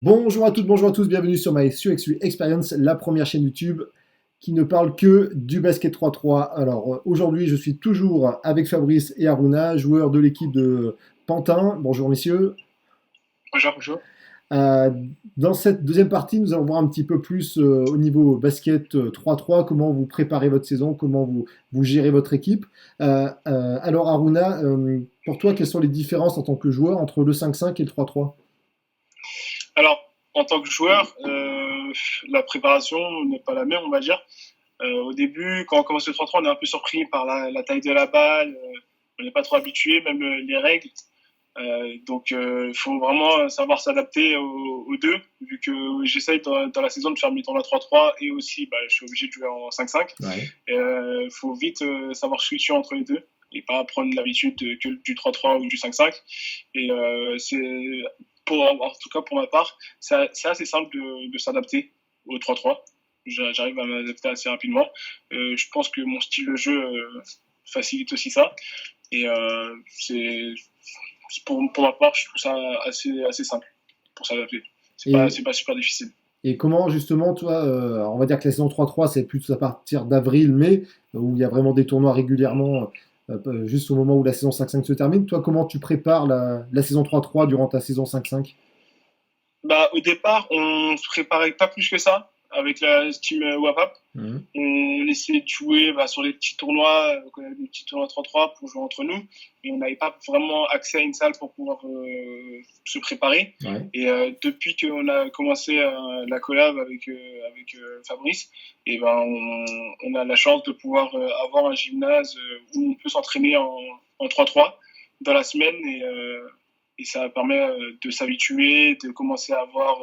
Bonjour à toutes, bonjour à tous, bienvenue sur My SUXU Experience, la première chaîne YouTube qui ne parle que du basket 3-3. Alors aujourd'hui, je suis toujours avec Fabrice et Aruna, joueurs de l'équipe de Pantin. Bonjour messieurs. Bonjour, bonjour. Euh, Dans cette deuxième partie, nous allons voir un petit peu plus au niveau basket 3-3, comment vous préparez votre saison, comment vous gérez votre équipe. Alors Aruna, pour toi, quelles sont les différences en tant que joueur entre le 5-5 et le 3-3? Alors, en tant que joueur, la préparation n'est pas la même, on va dire. Au début, quand on commence le 3-3, on est un peu surpris par la taille de la balle. On n'est pas trop habitué, même les règles. Donc, il faut vraiment savoir s'adapter aux deux, vu que j'essaye dans la saison de faire mi-temps la 3-3 et aussi, je suis obligé de jouer en 5-5. Ouais. Il faut vite savoir switcher entre les deux et pas prendre l'habitude que du 3-3 ou du 5-5. Et c'est en tout cas pour ma part, c'est assez simple de s'adapter au 3-3. J'arrive à m'adapter assez rapidement. Je pense que mon style de jeu facilite aussi ça. Et pour ma part, je trouve ça assez simple pour s'adapter. Et, C'est pas super difficile. Et comment justement, toi, on va dire que la saison 3-3, c'est plus à partir d'avril, mai, où il y a vraiment des tournois régulièrement, juste au moment où la saison 5-5 se termine. Toi, comment tu prépares la saison 3-3 durant ta saison 5-5? Au départ, on se préparait pas plus que ça avec la team WAPAP. Mhm. On essayait de jouer sur les petits tournois, des petits tournois 3-3 pour jouer entre nous. Et on n'avait pas vraiment accès à une salle pour pouvoir se préparer. Ouais. Et depuis qu'on a commencé la collab avec Fabrice, et on a la chance de pouvoir avoir un gymnase où on peut s'entraîner en 3-3 dans la semaine. Et ça permet de s'habituer, de commencer à avoir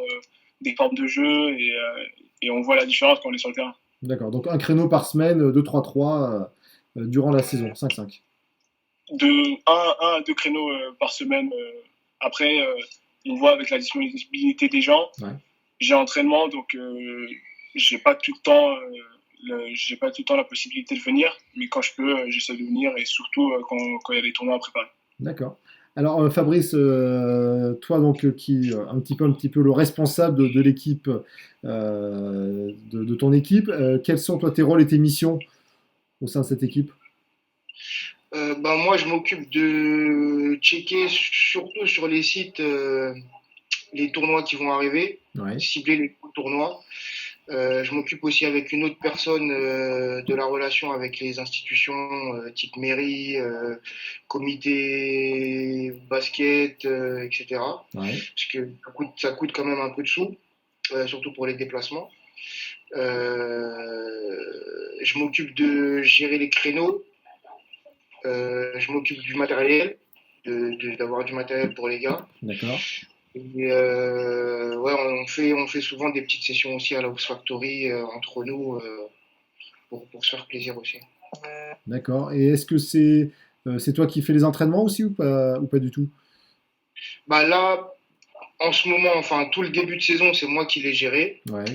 des formes de jeu et on voit la différence quand on est sur le terrain. D'accord. Donc un créneau par semaine de 3-3 durant la saison 5-5. De un à deux créneaux par semaine. Après, on voit avec la disponibilité des gens. Ouais. J'ai entraînement, donc j'ai pas tout le temps. J'ai pas tout le temps la possibilité de venir, mais quand je peux, j'essaie de venir et surtout quand il y a des tournois à préparer. D'accord. Alors Fabrice, toi donc qui un petit peu le responsable de l'équipe, de ton équipe, quels sont toi tes rôles et tes missions au sein de cette équipe? Moi, je m'occupe de checker surtout sur les sites les tournois qui vont arriver, Ouais. cibler les tournois. Je m'occupe aussi avec une autre personne de la relation avec les institutions type mairie, comité basket, etc. Ouais. Parce que ça coûte quand même un peu de sous, surtout pour les déplacements. Je m'occupe de gérer les créneaux. Je m'occupe du matériel, d'avoir du matériel pour les gars. D'accord. Et ouais, on fait souvent des petites sessions aussi à la House Factory entre nous pour se faire plaisir aussi. D'accord. Et est-ce que c'est toi qui fais les entraînements aussi ou pas du tout? Là, en ce moment, enfin tout le début de saison, c'est moi qui l'ai géré. Ouais.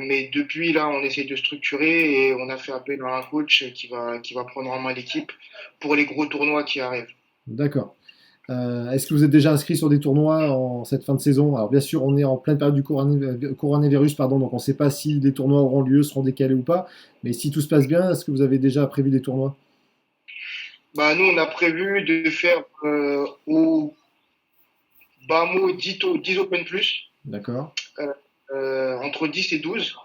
Mais depuis là, on essaie de structurer et on a fait appel à un coach qui va prendre en main l'équipe pour les gros tournois qui arrivent. D'accord. Est-ce que vous êtes déjà inscrit sur des tournois en cette fin de saison? Alors bien sûr, on est en pleine période du coronavirus, pardon, donc on ne sait pas si les tournois auront lieu, seront décalés ou pas. Mais si tout se passe bien, est-ce que vous avez déjà prévu des tournois? Nous, on a prévu de faire au bas mot 10 Open Plus, D'accord. entre 10 et 12,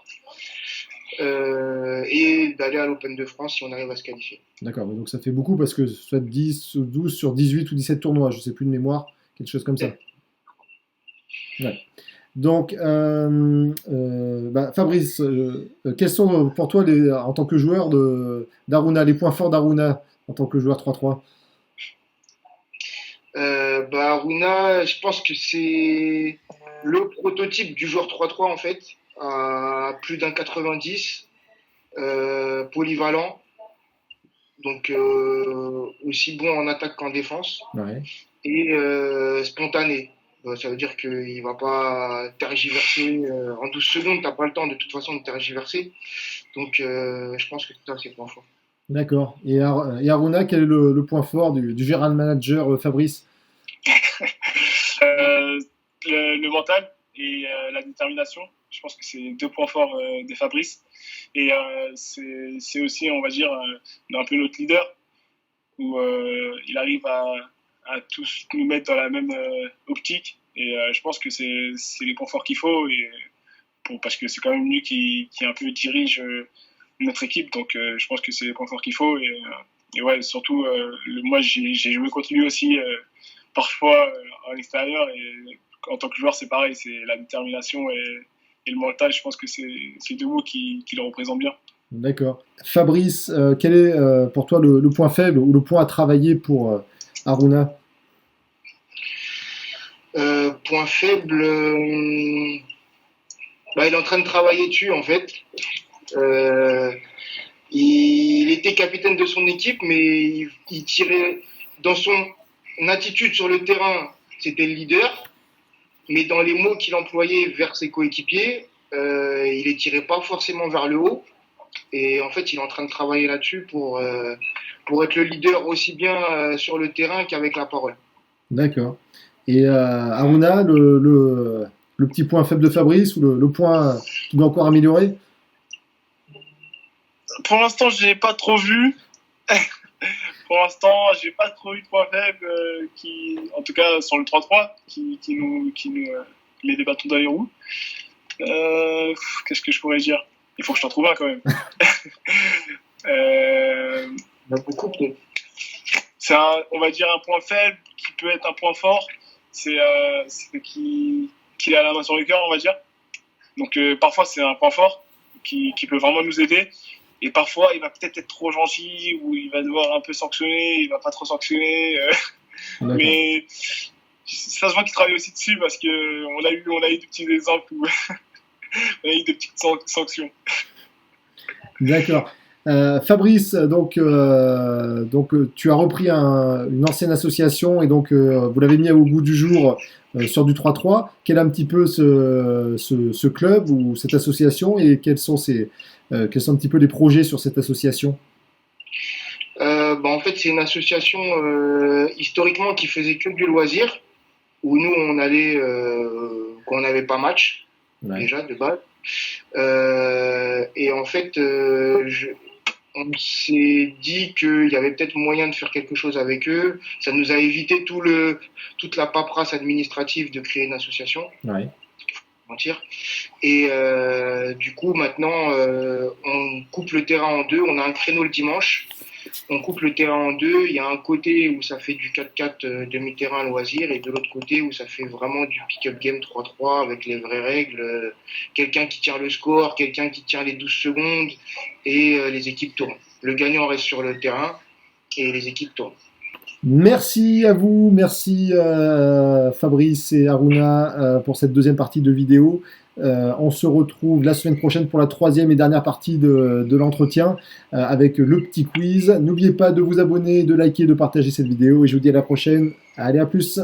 et d'aller à l'Open de France si on arrive à se qualifier. D'accord. Donc ça fait beaucoup parce que soit 10 ou 12 sur 18 ou 17 tournois, je ne sais plus de mémoire, quelque chose comme ça. Ouais. Donc, Fabrice, quels sont pour toi, en tant que joueur d'Aruna, les points forts d'Aruna en tant que joueur 3-3? Runa, je pense que c'est le prototype du joueur 3-3 en fait, à plus d'un 90, polyvalent, donc aussi bon en attaque qu'en défense, Ouais. et spontané. Ça veut dire qu'il va pas tergiverser. En 12 secondes, t'as pas le temps de toute façon de tergiverser. Donc je pense que ça, c'est point fort. D'accord. Et Aruna, quel est le point fort du general manager Fabrice? Euh, le mental, et la détermination. Je pense que c'est 2 points forts de Fabrice. Et c'est aussi, on va dire, un peu notre leader, où il arrive à tous nous mettre dans la même optique. Et je pense que c'est les points forts qu'il faut, et parce que c'est quand même lui qui un peu dirige notre équipe. Donc je pense que c'est les points forts qu'il faut. Et ouais, surtout, moi j'ai joué contre lui aussi parfois à l'extérieur. Et en tant que joueur, c'est pareil, c'est la détermination et le mental. Je pense que c'est 2 mots qui le représentent bien. D'accord. Fabrice, quel est pour toi le point faible ou le point à travailler pour Harouna? Point faible, il est en train de travailler dessus en fait. Il était capitaine de son équipe, mais il tirait dans son attitude sur le terrain, c'était le leader, mais dans les mots qu'il employait vers ses coéquipiers, il les tirait pas forcément vers le haut. Et en fait, il est en train de travailler là-dessus pour être le leader aussi bien sur le terrain qu'avec la parole. D'accord. Et Harouna, le petit point faible de Fabrice ou le point qui doit encore améliorer? Pour l'instant, je n'ai pas trop vu. Pour l'instant, j'ai pas trop eu de points faibles en tout cas sur le 3-3, qui nous met des bâtons dans les roues. Qu'est-ce que je pourrais dire? Il faut que je t'en trouve un quand même. Il y en a beaucoup peut-être. C'est on va dire un point faible qui peut être un point fort. C'est qu'il a la main sur le cœur, on va dire. Donc parfois c'est un point fort qui peut vraiment nous aider. Et parfois il va peut-être être trop gentil, ou il va devoir un peu sanctionner, il va pas trop sanctionner. Mais ça se voit qu'il travaille aussi dessus, parce que on a eu des petits exemples où on a eu des petites sanctions. D'accord. Fabrice, donc tu as repris une ancienne association, et donc vous l'avez mis au goût du jour sur du 3-3. Quel est un petit peu ce club ou cette association, et quels sont un petit peu les projets sur cette association? En fait, c'est une association historiquement qui faisait que du loisir, où nous on allait quand on n'avait pas match, déjà de base. Et en fait, on s'est dit qu'il y avait peut-être moyen de faire quelque chose avec eux. Ça nous a évité toute la paperasse administrative de créer une association. Ouais. Mentir. Et du coup, maintenant, on coupe le terrain en deux. On a un créneau le dimanche. On coupe le terrain en deux. Il y a un côté où ça fait du 4-4 demi-terrain loisir, et de l'autre côté où ça fait vraiment du pick-up game 3-3 avec les vraies règles. Quelqu'un qui tire le score, quelqu'un qui tire les 12 secondes, et les équipes tournent. Le gagnant reste sur le terrain et les équipes tournent. Merci à vous, merci Fabrice et Harouna pour cette deuxième partie de vidéo. On se retrouve la semaine prochaine pour la troisième et dernière partie de l'entretien avec le petit quiz. N'oubliez pas de vous abonner, de liker, de partager cette vidéo, et je vous dis à la prochaine. Allez, à plus!